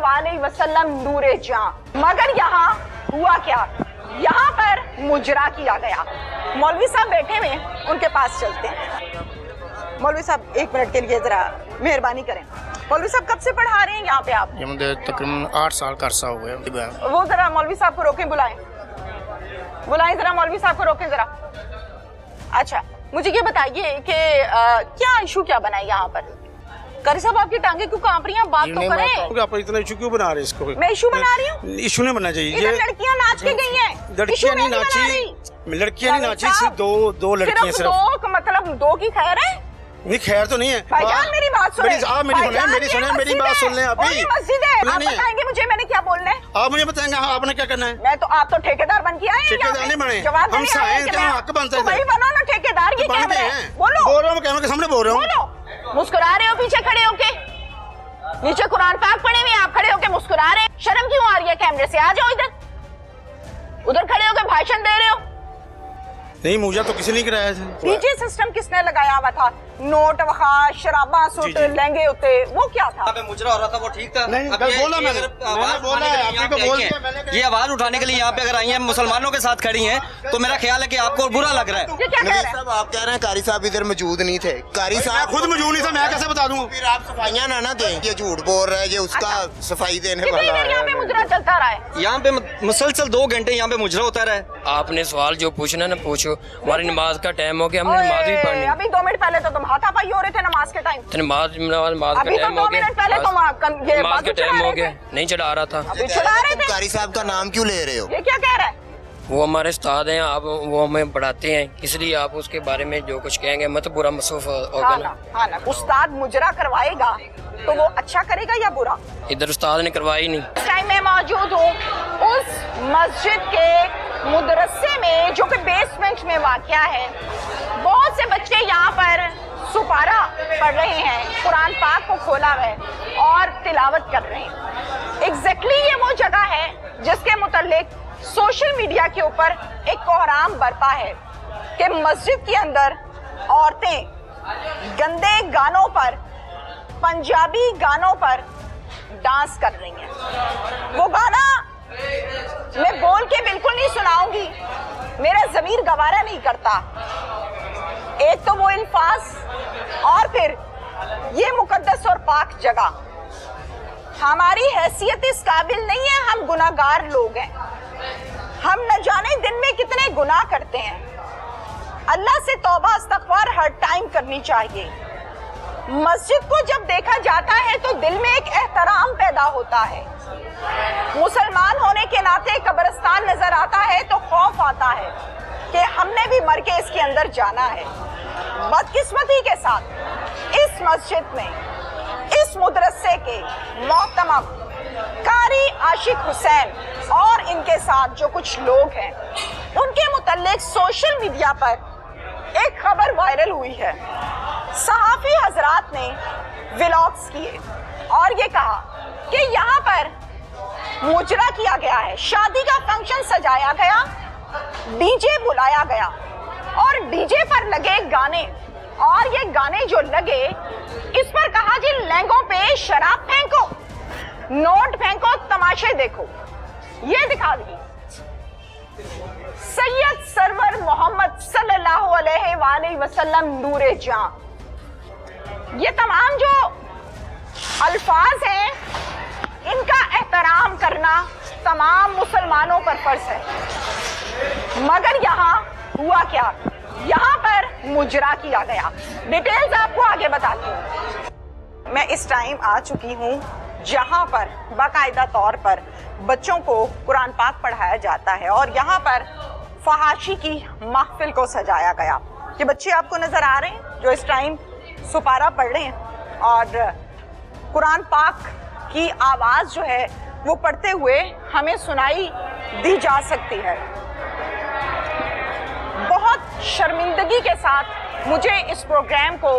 अलैहि वसल्लम नूरे जां। मगर यहाँ हुआ क्या, यहाँ पर मुजरा किया गया। मौलवी साहब बैठे हुए, उनके पास चलते हैं। मौलवी साहब 1 मिनट के लिए जरा मेहरबानी करें। मौलवी साहब कब से पढ़ा रहे हैं यहाँ पे आप? मुझे तकरीबन 8 साल का अरसा हुआ है। वो जरा मौलवी साहब को रोकें, बुलाएं जरा मौलवी साहब को रोकें जरा। अच्छा, मुझे ये बताइए कि क्या इशू क्या बना है यहाँ पर? कारी साहब आपकी टांगे क्यों कांप रही हैं? बात तो करें। आप इतना इशू क्यों बना रहे हैं इसको? मैं इशू बना रही हूँ? इशू नहीं बनना चाहिए। इधर लड़कियाँ नाच के गई हैं। लड़कियाँ नहीं नाची, लड़कियाँ नहीं नाची, सिर्फ दो लड़कियाँ सिर्फ। दो मतलब 2 की खैर है? नहीं, खैर तो नहीं है। भाईजान मेरी बात सुने। आप मेरी बात सुन लें। अभी मस्जिद है, आप बताएंगे मुझे मैंने क्या बोलना है? आप मुझे बताएंगे आपने क्या करना है? मैं तो, आप तो ठेकेदार बन के आए हैं। ठेकेदार नहीं बने, जवाब हम हक बनता है। वही बनो ना ठेकेदार। ये क्या है? बोलो। बोल रहा हूँ, कैमरे के सामने बोल रहा हूँ। बोलो। मुस्कुरा रहे हो पीछे खड़े होके? नीचे कुरान पाक पढ़े हुए, आप खड़े होके मुस्कुरा रहे हैं। शर्म क्यों आ रही है कैमरे से? आ जाओ इधर। उधर खड़े होके भाषण दे रहे हो। नहीं, मुझे तो किसी ने कराया था। डीजे सिस्टम किसने लगाया हुआ था? नोट वखार, शराबा, सूट, लहंगे होते, वो क्या था? मुजरा हो रहा था, वो ठीक था। नहीं, बोला मैंने बोला है, आपको बोल के ये आवाज उठाने के लिए यहाँ पे अगर आई हैं, मुसलमानों के साथ खड़ी हैं, तो मेरा ख्याल है कि आपको बुरा लग रहा है। ये क्या कह रहे हैं? आप कह रहे हैं कारी साहब इधर मौजूद नहीं थे। कारी साहब खुद मौजूद नहीं था, मैं कैसे बता दूं? फिर आप सफाइयां ना दें। ये झूठ बोल रहा है, ये उसका सफाई देने वाला है। यहाँ पे मुजरा चलता रहा है। यहाँ पे मुसलसल 2 घंटे यहाँ पे मुजरा होता रहा है। आपने सवाल जो पूछना ना पूछो। हमारी नमाज का टाइम हो गया, हमने नमाज भी पढ़नी। अभी 2 मिनट पहले तो तुम हाथापाई हो रहे थे नमाज के टाइम। नमाज का अभी तो टाइम 2 हो गया, मिनट पहले तुम नमाज का टाइम हो गया, नहीं चढ़ा रहा था। अभी चढ़ा रहे थे। कारी साहब का नाम क्यों ले रहे हो? ये क्या कह रहा है? वो हमारे उस्ताद हैं, आप वो हमें पढ़ाते हैं, इसलिए आप उसके बारे में जो कुछ कहेंगे मत बुरा महसूस होगा ना। हाँ ना, उस्ताद मुजरा करवाएगा तो वो अच्छा करेगा या बुरा? इधर उस्ताद ने करवाई नहीं। इस टाइम मैं मौजूद हूँ उस मस्जिद के मुदरसे में जो कि बेसमेंट में वाक़या है। बहुत से बच्चे यहाँ पर सुपारा पढ़ रहे हैं, कुरान पाक को खोला है और तिलावत कर रहे हैं। एग्जैक्टली ये वो जगह है जिसके मुतालिक सोशल मीडिया के ऊपर एक कोहराम बरपा है कि मस्जिद के अंदर औरतें गंदे गानों पर, पंजाबी गानों पर डांस कर रही हैं। वो गाना मैं बोल के बिल्कुल नहीं सुनाऊंगी, मेरा ज़मीर गवारा नहीं करता। एक तो वो अल्फाज और फिर ये मुकद्दस और पाक जगह। हमारी हैसियत इस काबिल नहीं है, हम गुनाहगार लोग हैं। हम न जाने दिन में कितने गुनाह करते हैं। अल्लाह से तौबा इस्तग़फ़ार हर टाइम करनी चाहिए। मस्जिद को जब देखा जाता है तो दिल में एक एहतराम पैदा होता है। मुसलमान होने के नाते कब्रिस्तान नजर आता है तो खौफ आता है कि हमने भी मर के इसके अंदर जाना है। बदकिस्मती के साथ इस मस्जिद में, इस मदरसे के मोहतरम कारी आशिक हुसैन और इनके साथ जो कुछ लोग हैं, उनके मुताल्लिक सोशल मीडिया पर एक खबर वायरल हुई है। सहाफ़ी हजरात ने व्लॉग्स किए और ये कहा कि यहाँ पर मुजरा किया गया है, शादी का फंक्शन सजाया गया, डीजे बुलाया गया और डीजे पर लगे गाने, और ये गाने जो लगे इस पर कहा जी लहंगों पे शराब फेंको, नोट फेंको, तमाशे देखो। ये दिखा दी सैयद सरवर मोहम्मद सल्लल्लाहु अलैहि वसल्लम नूरे जां। ये तमाम जो अल्फाज हैं इनका एहतराम करना तमाम मुसलमानों पर फर्ज है। मगर यहाँ हुआ क्या, यहाँ पर मुजरा किया गया। डिटेल्स आपको आगे बताती हूँ। मैं इस टाइम आ चुकी हूँ जहाँ पर बाकायदा तौर पर बच्चों को कुरान पाक पढ़ाया जाता है और यहाँ पर फहाशी की महफिल को सजाया गया। ये बच्चे आपको नजर आ रहे हैं जो इस टाइम सुपारा पढ़ रहे हैं और कुरान पाक की आवाज जो है वो पढ़ते हुए हमें सुनाई दी जा सकती है। बहुत शर्मिंदगी के साथ मुझे इस प्रोग्राम को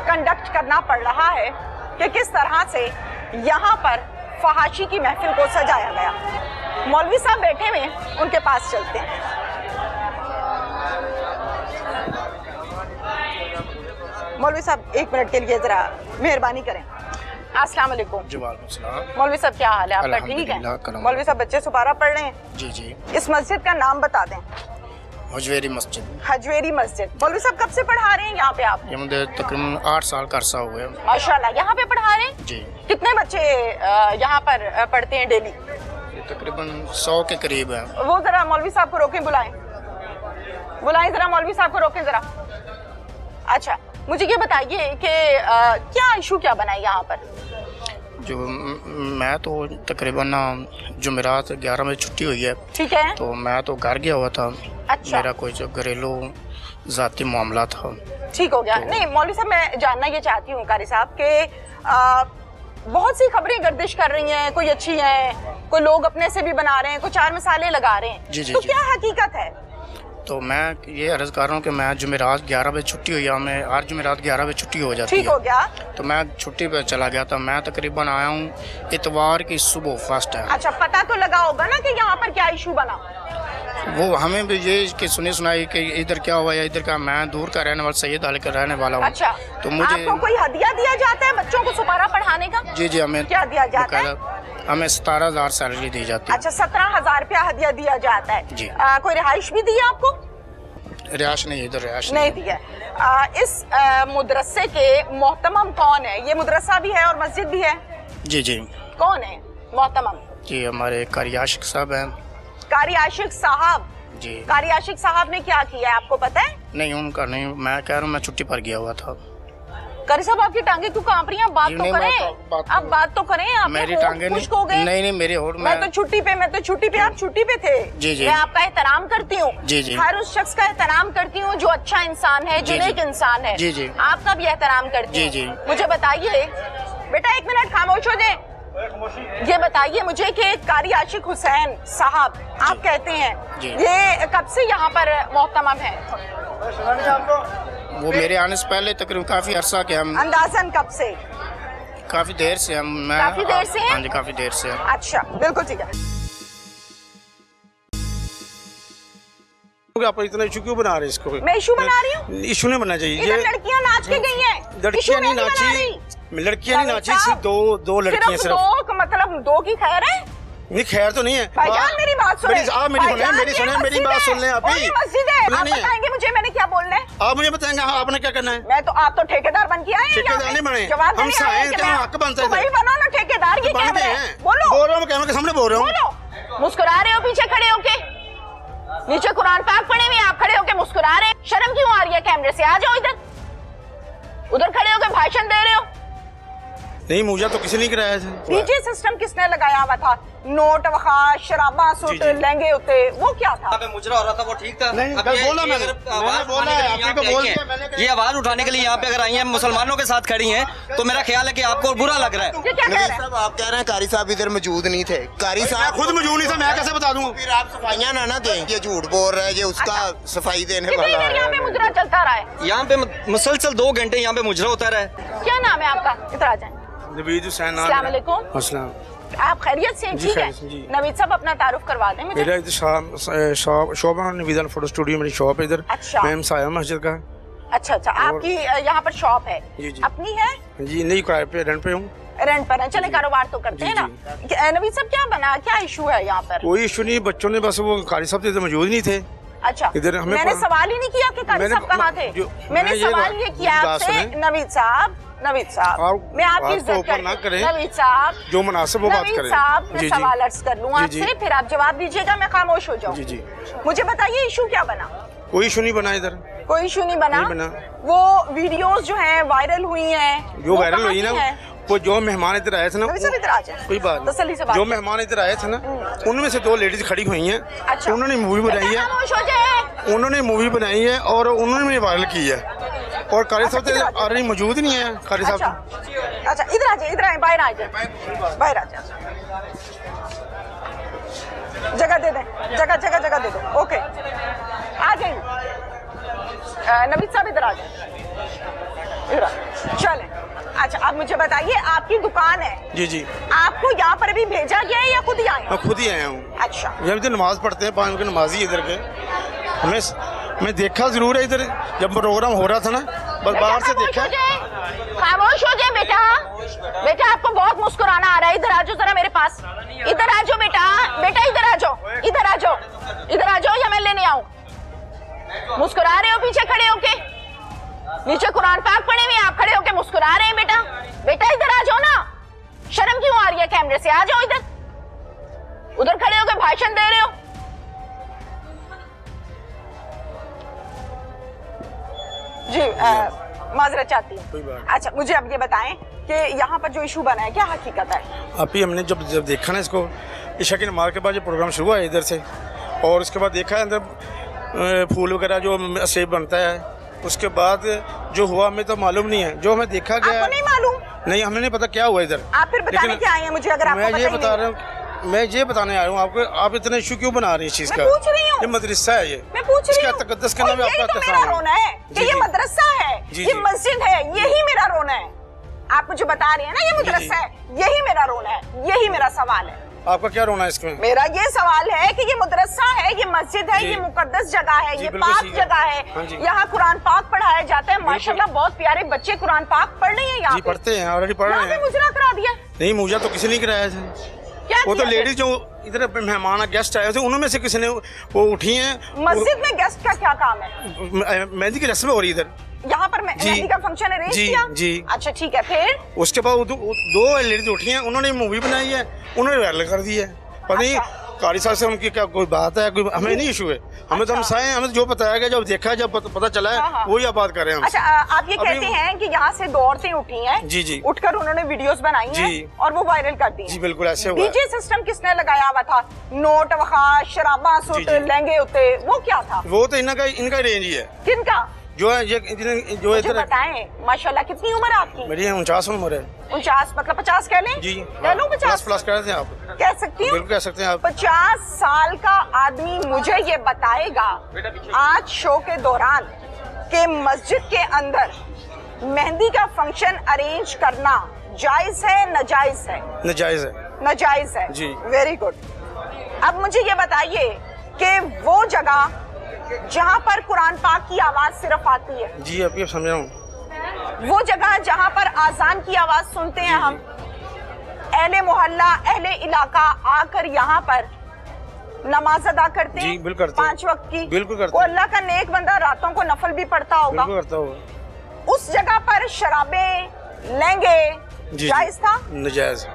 कंडक्ट करना पड़ रहा है कि किस तरह से यहाँ पर फहाशी की महफिल को सजाया गया। मौलवी साहब बैठे हुए, उनके पास चलते हैं। मौलवी साहब 1 मिनट के लिए जरा मेहरबानी करें। अस्सलाम वालेकुम। जी वालेकुम सलाम। मौलवी साहब क्या हाल है आपका? ठीक अल्हम्दुलिल्लाह, है। करम। मौलवी साहब बच्चे सुपारा पढ़ रहे हैं। जी जी। इस मस्जिद का नाम बता दें। हजवेरी मस्जिद। हजवेरी मस्जिद। मौलवी साहब कब से पढ़ा रहे हैं यहाँ पे आप? ये मुझे तकरीबन 8 साल का अरसा हुआ है। माशाल्लाह, यहाँ पे पढ़ा रहे हैं। जी। कितने बच्चे यहाँ पर पढ़ते हैं डेली? ये तकरीबन 100 के करीब है। वो जरा मौलवी साहब को रोकें, बुलाएं जरा मौलवी साहब को रोकें जरा। अच्छा, मुझे ये बताइए कि क्या इशू क्या बना है यहाँ पर? जो मैं तो तकरीबन जुमेरात 11 बजे छुट्टी हुई है, ठीक है। तो मैं तो घर गया हुआ था। अच्छा। मेरा कोई जो घरेलू ज़ाती मामला था। ठीक हो गया। नहीं मौलवी साहब, मैं जानना ये चाहती हूँ कारी साहब के बहुत सी खबरें गर्दिश कर रही हैं, कोई अच्छी हैं, कोई लोग अपने से भी बना रहे हैं, कोई चार मसाले लगा रहे हैं। जी, जी, तो जी। क्या हकीकत है? तो मैं ये अर्ज कर रहा हूँ कि मैं जुमेरात 11 बजे छुट्टी हुई है, मैं हर जुमेरात 11 बजे छुट्टी हो जाती है। ठीक हो गया। तो मैं छुट्टी पे चला गया था। मैं तकरीबन आया हूँ इतवार की सुबह, फर्स्ट है। अच्छा, पता तो लगा होगा ना कि यहाँ पर क्या इशू बना? वो हमें भी ये कि सुनी सुनाई कि इधर क्या हुआ है, इधर का। मैं दूर का रहने वाला, सैयद आले का रहने वाला हूँ। अच्छा, तो मुझे आपको कोई हदिया दिया जाता है बच्चों को सुपारा पढ़ाने का? जी जी, हमें क्या दिया जाता है? हमें 17,000 सैलरी दी जाती है। अच्छा, 17,000 रुपया हदिया दिया जाता है जी। कोई रिहाइश भी दी है आपको? रिहाश नहीं, इधर रिहाश नहीं दिया। इस मदरसे के मोहतमम कौन है? ये मदरसा भी है और मस्जिद भी है। जी जी कौन है मोहतमम? जी, हमारे कारी आशिक साहब हैं। कारी आशिक साहब। जी। कारी आशिक साहब ने क्या किया है आपको पता है? नहीं, उनका नहीं। मैं कह रहा हूँ मैं छुट्टी पर गया हुआ था। कारी साहब, आपकी टांगे क्यों कांप रही हैं? आप बात जी, तो नहीं, करें। आप बात तो करें। आप मेरी टांगे खुश्क हो गए। नहीं, मेरे होठ मैं तो छुट्टी पे आप छुट्टी पे थे। जी, जी। मैं आपका एहतराम करती हूँ। जी, जी। हर उस शख्स का एहतराम करती हूँ जो अच्छा इंसान है, जो जी, जी। नेक इंसान है। जी, जी। आपका भी एहतराम करती जी, हूँ। जी। मुझे बताइए बेटा, 1 मिनट खामोश हो जाए। ये बताइए मुझे कि कारी आशिक हुसैन साहब आप कहते हैं, जी। ये कब से यहाँ पर मोहतमम है? वो मेरे आने से पहले तकरीबन काफी अरसा के हम, अंदाजन कब से? काफी देर से हम। मैं काफी देर से हैं? हाँ जी, काफी देर से। अच्छा, बिल्कुल ठीक है। आप इतना इशू क्यों बना रहे हैं इसको? मैं इशू बना रही हूँ? इशू नहीं बनना चाहिए। इधर लड़कियां नाच के गई हैं। लड़कियां नहीं बना नाची, रही। लड़कियां नहीं नाची, सिर्फ दो लड़कियां सिर्फ दो, मतलब दो की खैर है? नहीं, खैर तो नहीं है। भाईजान मेरी बात सुने। आप मेरी सुने, मेरी बात सुन लें। आप ही मस्जिद है। आप नहीं है। बताएंगे मुझे मैंने क्या बोलना है? आप मुझे बताएंगे। हाँ, आपने क्या करना है? मैं तो, आप तो ठेकेदार बन के आए हैं। ठेकेदार नहीं बने। जवाब हम देने आए हैं साए कि क्या मैं- हक बनता है? तो वही बनो ना ठेकेदार। ये बन कैमरा गए है। हैं। बोलो। बोल रहा हूँ, कैमरे के सामने बोल रहा हूँ। बोलो। मुस्कुरा रहे हो पीछे खड़े होके? नीचे कुरान पाक पढ़े हुए, आप खड़े होके मुस्कुरा रहे हैं। शर्म क्यों आ रही है? कैमरे से आ जाओ इधर। उधर खड़े होके भाषण दे रहे हो। नहीं, मुझे तो किसी ने कराया था। डीजे सिस्टम किसने लगाया हुआ था? नोट वखार, शराबा सूट, जी, जी। लहंगे होते, वो क्या था? यहाँ पे मुजरा हो रहा था, वो ठीक था। नहीं, अब कल ये- बोला ये मैंने। अगर मैंने आवाज बोला उठाने के है, लिए आप यहाँ ही को पे आई बोल हैं, दिया, मैंने कहा- ये आवाज उठाने के लिए यहाँ पे अगर आई हैं, मुसलमानों के साथ खड़ी हैं, तो मेरा ख्याल है कि आपको बुरा लग रहा है। ये क्या कह नबी रहे हैं? साहब, आप कह रहे हैं कारी साहब इधर मौजूद नहीं थे। कारी मैं साहब खुद मौजूद नहीं था, मैं कैसे बता दूँ? फिर आप सफाइयाँ ना दें। ये झूठ बोल रहा है, ये उसका सफाई देने कितनी वाला देर यहाँ पे है। मुजरा चलता रहा है? यहाँ पे मुसलसल 2 घंटे यहाँ पे मुजरा होता रहा है। क्या नाम है आपका? इधर आ जाए। नवीद हुसैन नाम अस्सलाम है। वालेकुम। अस्सलाम। आप खैरियत से हैं? जी, ठीक है। खैरियत से, जी। नवीद साहब अपना तारुफ करवा दें मुझे। मेरा इधर शॉप है, नवीद फोटो स्टूडियो मेरी शॉप है इधर। अच्छा। मैं साया मस्जिद का। अच्छा, आपकी यहाँ पर शॉप है? जी, जी। अपनी है? जी नहीं, किराए पे, रेंट पे हूँ। रेंट पर है। चले, कारोबार तो करते जी, हैं ना। नवीद साहब क्या बना, क्या इशू है यहाँ पर? कोई इशू नहीं, बच्चों ने बस वो कारी साहब इधर मौजूद नहीं थे। अच्छा, इधर हमें मैंने पा- सवाल ही नहीं किया कि कारी मैंने- साहब कहाँ थे। मैंने मैं ये सवाल ये किया बात आपसे। सुने। नवीद साहब, मैं आपकी बात को इज्जत ऊपर ना करती करें। हूँ। नवीद साहब, जो मुनासिब वो बात नवीद करें। साहब, मैं जी, जी। सवाल अर्ज कर लूँ जी, आपसे, जी। फिर आप जवाब दीजिएगा, मैं खामोश हो जाऊँ। जी, जी। मुझे बताइए इशू क्या बना? कोई इशू नहीं बना इधर। कोई इशू नहीं बना। नहीं बना। वो वीडियोस जो हैं वायरल हुई हैं, जो वो वायरल कहाँ हुई की ना, हैं? वो जो मेहमान इधर आए थे ना, नवीद साहब इधर आ जाए। कोई बात तसल्ली से नहीं, बात जो करें। मेहमान इधर आए थे ना, उनमें से 2 लेडीज खड़ी हुई हैं। अच्छा। उन्होंने मूवी बनाई बेटा, है। खामोश हो जाए। उन्होंने मूवी बनाई है और उन्होंने वायरल की है। और कारी साहब अच्छा, तो ऑलरेडी मौजूद नहीं है। कारी अच्छा, साहब अच्छा, इधर आ जाए, इधर आए, बाहर आ जाए, बाहर आ जाए। जगह दे दें, जगह दे दो। ओके, आ जाइए। नवीद साहब इधर आ जाए, इधर आ। चलें। अच्छा, आप मुझे बताइए, आपकी दुकान है? जी जी, आपको यहाँ पर अभी भेजा गया है या खुद ही आए? मैं खुद ही आया हूँ। अच्छा, जब इधर नमाज पढ़ते हैं, 5 के नमाजी इधर के। मैं देखा जरूर है इधर, जब प्रोग्राम हो रहा था ना, बस बाहर से देखा। खामोश हो जाए बेटा। बेटा, आपको मुस्कुराना आ रहा है? इधर आ जाओ जरा मेरे पास, इधर आ जाओ बेटा, बेटा इधर आ जाओ, इधर आ जाओ, इधर आ जाओ या मैं लेने आऊं? मुस्कुरा रहे हो पीछे खड़े होके? नीचे कुरान पाक पढ़े हुए, आप खड़े होके मुस्कुरा रहे हैं बेटा। बेटा इधर आ जाओ ना, शर्म क्यों आ रही है कैमरे से? आ जाओ इधर, उधर खड़े होके भाषण दे रहे हो। जी माजरत चाहती हूँ। अच्छा मुझे अब ये बताएं कि यहाँ पर जो इशू बना है क्या हकीकत है? अभी हमने जब देखा ना इसको, ईशा की नमाज के बाद जो प्रोग्राम शुरू हुआ है इधर से, और उसके बाद देखा है अंदर फूल वगैरह जो सेब बनता है, उसके बाद जो हुआ हमें तो मालूम नहीं है। जो हमें देखा गया, आपको नहीं मालूम? नहीं, हमें नहीं पता क्या हुआ इधर। आप फिर बताने क्या आए हैं मुझे? अगर आपको मैं पता ये ही बता नहीं रहा हूँ, मैं ये बताने आया हूँ आपको, आप इतना इशू क्यों बना रही है इस चीज का? मैं पूछ रही हूँ। ये मदरसा है, ये मैं पूछ रही इसका हूँ। तकद्दुस करना भी यही आपका तो मेरा एहसान रोना है कि जी, ये जी। मदरसा है, जी, ये जी। मस्जिद है, यही मेरा रोना है। आप मुझे बता रहे हैं ना ये मदरसा है, यही मेरा रोना है, यही मेरा सवाल है। आपका क्या रोना है इसमें? मेरा ये सवाल है कि ये मदरसा है, ये मस्जिद है, जी। ये मुकद्दस जगह है, जी, ये बिल्कुल पाक सही है। जगह हाँ जी। है, यहाँ कुरान पाक पढ़ाया जाता है। माशाल्लाह बहुत प्यारे बच्चे कुरान पाक पढ़ रहे हैं यहाँ जी पे। पढ़ते हैं, ऑलरेडी पढ़ यहाँ रहे पे हैं। मुजरा करा दिया। नहीं, मुझे तो किसी ने कराया था। क्या वो तो किया लेडीज जो इधर मेहमान गेस्ट आए थे, उनमें से किसी ने वो उठी हैं। मस्जिद में गेस्ट का क्या काम है? मेहंदी की रस्म हो रही इधर। यहाँ पर जी। मेहंदी का फंक्शन अरेंज जी, किया? जी। अच्छा ठीक है, फिर उसके बाद दो लेडीज उठी हैं, उन्होंने मूवी बनाई है, उन्होंने वायरल कर दी है। पता नहीं अच्छा। कारी साहब से उनकी क्या कोई बात है, कोई हमें नहीं इशू है। हमें तो हम अच्छा। साए हैं, हमें तो जो बताया गया, जब देखा, जब पता चला हाँ, है, हाँ। वही आप बात कर रहे हैं हम। अच्छा आप ये अभी- कहते हैं कि यहाँ से दो औरतें उठी हैं, जी, जी। उठकर उन्होंने वीडियोस बनाई हैं जी। और वो वायरल कर दी हैं। जी, बिल्कुल ऐसे हुआ है। डीजे सिस्टम किसने लगाया हुआ था? नोट वखा, शराबा सूट, जी, जी। लहंगे होते, वो क्या था? वो तो इनका रेंज ही है, किनका? जो है ये जो मुझे इधर बताएं। माशाल्लाह कितनी उम्र है आपकी? मेरी 49 उम्र है 49 मतलब 50 कह लें? जी। कह लूं 50? प्लस कह रहे थे आप? कह सकती हूँ? बिल्कुल कह सकते हैं आप। 50 साल का आदमी मुझे ये बताएगा आज शो के दौरान कि मस्जिद के अंदर मेहंदी का फंक्शन अरेंज करना जायज है नाजायज है? नाजायज है। नाजायज है। जी। Very good. अब मुझे ये बताइए कि वो जगह जहाँ पर कुरान पाक की आवाज सिर्फ आती है, जी अभी समझ रहा हूँ। वो जगह जहाँ पर आजान की आवाज सुनते हैं हम, अहले मोहल्ला अहले इलाका आकर यहाँ पर नमाज अदा करते जी, हैं बिल्कुल करते हैं। 5 वक्त की। बिल्कुल करते वो हैं। अल्लाह का नेक बंदा रातों को नफल भी पढ़ता होगा। बिल्कुल करता हूँ। उस जगह पर शराबे लहंगे जी, जायज था? नाजायज।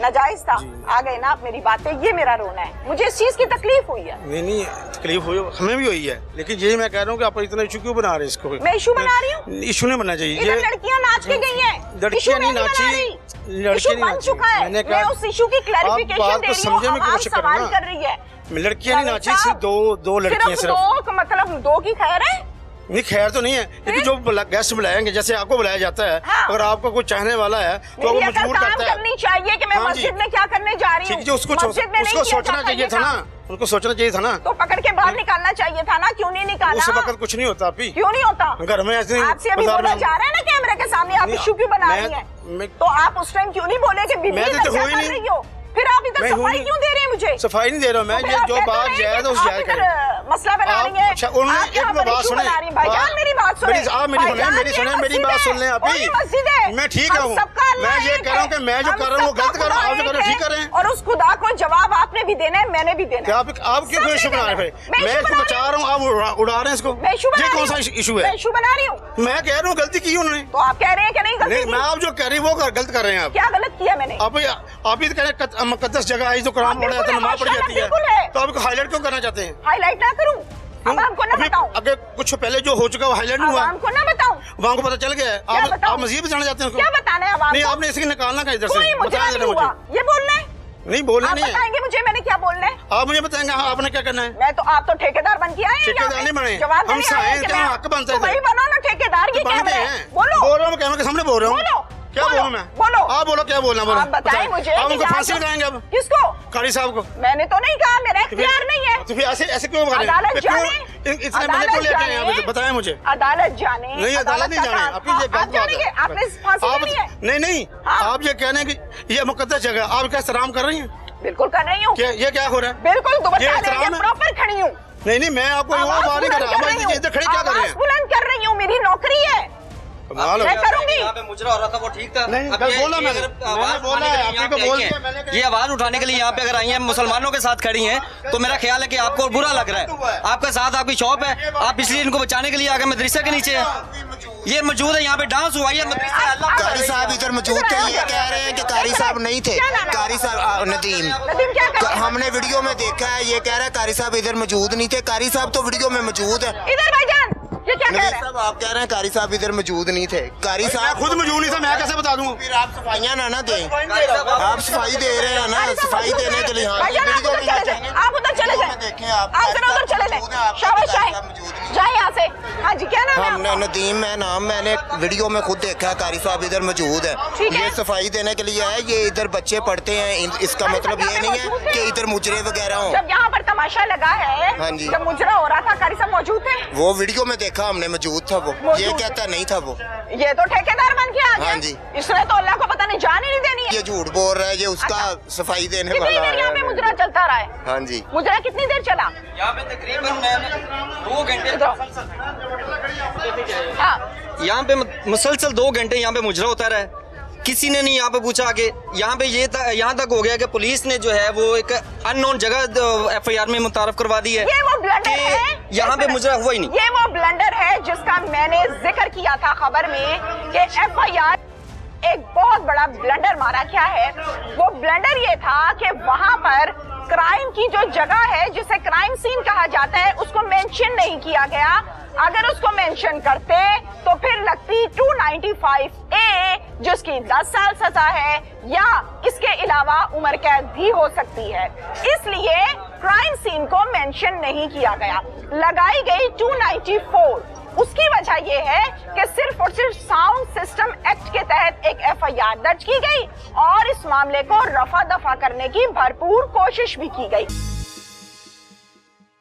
नाजायज था। जी। आ गए ना आप मेरी बातें, ये मेरा रोना है। मुझे इस चीज की तकलीफ हुई है। नहीं तकलीफ हुई, हमें भी हुई है, लेकिन ये मैं कह रहा हूँ कि आप इतना इशू क्यों बना रहे हैं इसको? मैं इशू बना रही हूँ? इशू नहीं बनना चाहिए। इधर लड़कियां नाच के गई हैं। लड़कियां इशू नहीं मैं बना नाची, रही। लड़कियां इशू नहीं बन नाची। चुका है। मैंने मैं कहा- उस इशू की आप क्लैरिफिकेशन बात दे को रही समझने हूँ। में आवाम कोशिश करो सवाल ना। कर रही है। लड़कियां नहीं नाची, सिर्फ दो लड़कियां सिर्फ सिर्फ। दो मतलब दो की खैर है? नहीं खैर तो नहीं है, लेकिन जो गेस्ट बुलाएंगे, जैसे आपको बुलाया जाता है, हाँ। अगर आपका कोई चाहने वाला है तो वो मेरी अकल मजबूर काम करता है। करनी चाहिए कि मैं हाँ जी। मस्जिद में क्या करने जा रही ठीक हूँ। है, उसको मस्जिद में नहीं किया सोचना जाता चाहिए ये था ना, काम। उनको सोचना चाहिए था ना। तो पकड़ के बाहर निकालना चाहिए था ना, क्यों नहीं निकाला? उस वक्त कुछ नहीं होता अभी। क्यों नहीं होता? घर में ऐसे आपसे अभी बाजार बोला में- जा रहा है ना कैमरे के सामने, आप नहीं, इशू क्यों बना मैं- रही हैं? मैं- तो आप उस टाइम क्यों नहीं बोले कि बीबी मैं तो इधर क्या हुई कर नहीं। रही हो? फिर आप इधर मैं हूँ सफाई नहीं। क्यों दे रहे हैं मुझे? सफाई नहीं दे रहा हूँ मैं, तो ये फिर आप जो कहते बात रहे जायज है उस कि जायज आप इधर करें। मसला बना आप- रही हैं। अच्छा, उन्होंने आप यहाँ एक पर बात issue सुने। बना रही हैं। भाईजान मेरी बात सुने। आप मेरी सुने, भाईजान, मेरी ये सुने, मेरी मस्जिद बात है। सुन लें आप और ही। ये मस्जिद है। मैं ठीक हम हूँ। सबका अल्लाह मैं ये एक कह रहा हूँ है। कि मैं जो हम कर रहा हूँ वो सबका गलत कर रहा हूँ, आप जो खुदा कर रहे हो एक ठीक कर रहे है। हैं। और उस खुदा को जवाब आपने भी देना है, मैंने भी देना क्या है। आप क्यों इशू बना रहे हैं? मैं इसको बचा रहा हूँ, आप उड़ा रहे हैं इसको। मैं इशू बना ये रही कौन सा हूँ। इशू मैं है? इशू बना रही हूँ। मैं कह रहा हूँ गलती की उन्होंने। तो आप कह रहे हैं कि नहीं गलती नहीं, की? मैं आप जो कह रही हूँ वो गलत कर रहे हैं आप। क्या गलत किया मैंने? आप ही तो कह रहे हैं मुकद्दस जगह है, जो कुरान पढ़ा जाता है, नमाज पढ़ी जाती है, बिल्कुल है। तो आप हाईलाइट क्यों करना चाहते हैं? हाईलाइट ना करूं? अब आपको ना अभी बताऊं? अगर कुछ पहले जो हो चुका वो हाईलाइट नहीं हुआ, आवाम को ना बताऊं? वहाँ को पता चल गया है। क्या बताऊं? आप मजीद जाना चाहते हैं उसको? क्या बताना है आवाम नहीं, को? आपने इसे निकालना का इधर कोई से मुझे बताया नहीं जरा हुआ। मुझे। ये बोलना है? नहीं बोलना आप नहीं है, बताएंगे मुझे मैंने क्या बोलना है? आप मुझे बताएंगे हाँ, आपने क्या करना है। मैं तो आप तो ठेकेदार बन के आए हैं यहाँ ठेकेदार पे। नहीं बने। जवाब हम देने साए आए हैं हैं, कि क्या मैं- हक बनता है तो वही इधर? बनो ना ठेकेदार, ये क्या बनते है? हैं। बोलो बोल रहा हूँ, कैमरे के सामने बोल रहा हूँ। बोलो क्या बोलूँ मैं? बोलो आप बोलो, क्या बोलना बोलो। आप बताएं मुझे आप कि उनको यहाँ फांसी पर- लगाएंगे अब किसको? कारी साहब को। मैंने तो नहीं कहा, मेरा इख्तियार नहीं है। तो फिर ऐसे ऐसे क्यों बता रहे अदालत हैं? क्यों जाने, इतने बंदे क्यों लेके आए हैं यहाँ पे? बताएं मुझे। अदालत जाने। नहीं, अदालत नहीं का जाने, काम- आप ये हाँ, गलत आप बात जानेंगे, है। आपने फांसी आप देनी है। नहीं हाँ। आप ये कहने की ये मुकद्दस जगह आप क्या एहतराम कर रही हैं? बिल्कुल कर रही हूँ। ये क्या हो रहा है? बिल्कुल ये दुपट्टा एहतराम लेके है? प्रॉपर खड़ी हूँ। नहीं, मैं आपको वो आवाज बात नहीं कर बुलंद रहा। कर रही हम हूँ। इधर खड़े क्या कर रहे आवाज हैं? बुलंद कर रही हूँ, मेरी नौकरी है। कमाल हो मैं गया। करूंगी। यहाँ पे मुजरा हो रहा था वो ठीक था। नहीं, अब मैं ये- बोला ये मैंने। अगर मैंने आवाज बोला उठाने है, के लिए आप यहाँ ही को पे आई बोल दिया, हैं, ये आवाज उठाने के लिए यहाँ पे अगर आई हैं, मुसलमानों के साथ खड़ी हैं, तो मेरा ख्याल है कि आपको बुरा लग रहा है। आपका साथ आपकी शॉप है, आप इसलिए इनको बचाने के लिए आगे मदरसे के नीचे है। ये मौजूद है, यहाँ पे डांस हुआ है मदरसे अल्लाह का। कारी साहब इधर मौजूद थे, ये कह रहे हैं कि कारी साहब नहीं थे। कारी साहब नदीम क्या नदीम कर रहे हैं? हमने वीडियो में देखा है, ये कह रहा है कारी साहब इधर मौजूद नहीं थे। कारी साहब तो वीडियो में मौजूद है। इधर भाईजान, ये क्या कह नदीम रहे हैं? साहब आप कह रहे हैं कारी साहब इधर मौजूद नहीं थे। कारी मैं साहब खुद मौजूद नहीं था, मैं कैसे बता दूं? फिर आप सफाइयाँ ना दें, आप सफाई दे रहे हैं ना, सफाई देने के लिए। हाँ, भाईजान, आप उधर चले जाएं, आप उधर चले जाएं, देखें आप आप जरा उधर चले जाएं, शाबाश जाएं, जाएं यहाँ से। हाँ जी, क्या नाम है हमने आपका? नदीम है नाम, मैंने वीडियो में खुद देखा है, कारी साहब इधर मौजूद ठीक है। है। ये सफाई देने के लिए है, ये इधर बच्चे पढ़ते हैं, इसका कारी मतलब साहब ये यहाँ नहीं पे मौजूद है थे? कि इधर मुजरे वगैरह हों। जब यहाँ पर तमाशा लगा है, हाँ जी। जब मुजरा हो रहा था, कारी साहब मौजूद थे? वो वीडियो में देखा हमने, मौजूद था वो। मौजूद ये कहता नहीं था वो। ये तो ठेकेदार बन के आ गया। हाँ जी। इसने तो अल्लाह को पता नहीं जान ही नहीं देनी है। ये झूठ बोल रहा है, ये उसका सफाई देने कितनी वाला देर यहाँ पे है। मुजरा चलता रहा है? हाँ जी। मुजरा कितनी देर चला? यहाँ पे तकरीबन 2 घंटे, इधर आओ। हाँ, यहाँ पे मुसलसल 2 घंटे यहाँ पे मुजरा होता रहा है। किसी ने नहीं यहाँ पे पूछा आगे। यहाँ पे यहाँ तक हो गया कि पुलिस ने जो है वो एक अननोन जगह FIR में मुतारफ करवा दी है ये वो ब्लंडर कि है। यहाँ पे मुजरा हुआ ही नहीं। ये वो ब्लंडर है जिसका मैंने जिक्र किया था खबर में कि FIR एक बहुत बड़ा ब्लंडर मारा गया है। वो ब्लंडर ये था कि वहां पर क्राइम की जो जगह है, जिसे क्राइम सीन कहा जाता है, उसको मेंशन नहीं किया गया। अगर उसको मेंशन करते तो फिर लगती 295A, जिसकी 10 साल सजा है या इसके अलावा उम्र कैद भी हो सकती है। इसलिए क्राइम सीन को मेंशन नहीं किया गया, लगाई गई 294। उसकी वजह यह है कि सिर्फ और सिर्फ साउंड सिस्टम एक्ट के तहत एक FIR दर्ज की गई और इस मामले को रफा दफा करने की भरपूर कोशिश भी की गई।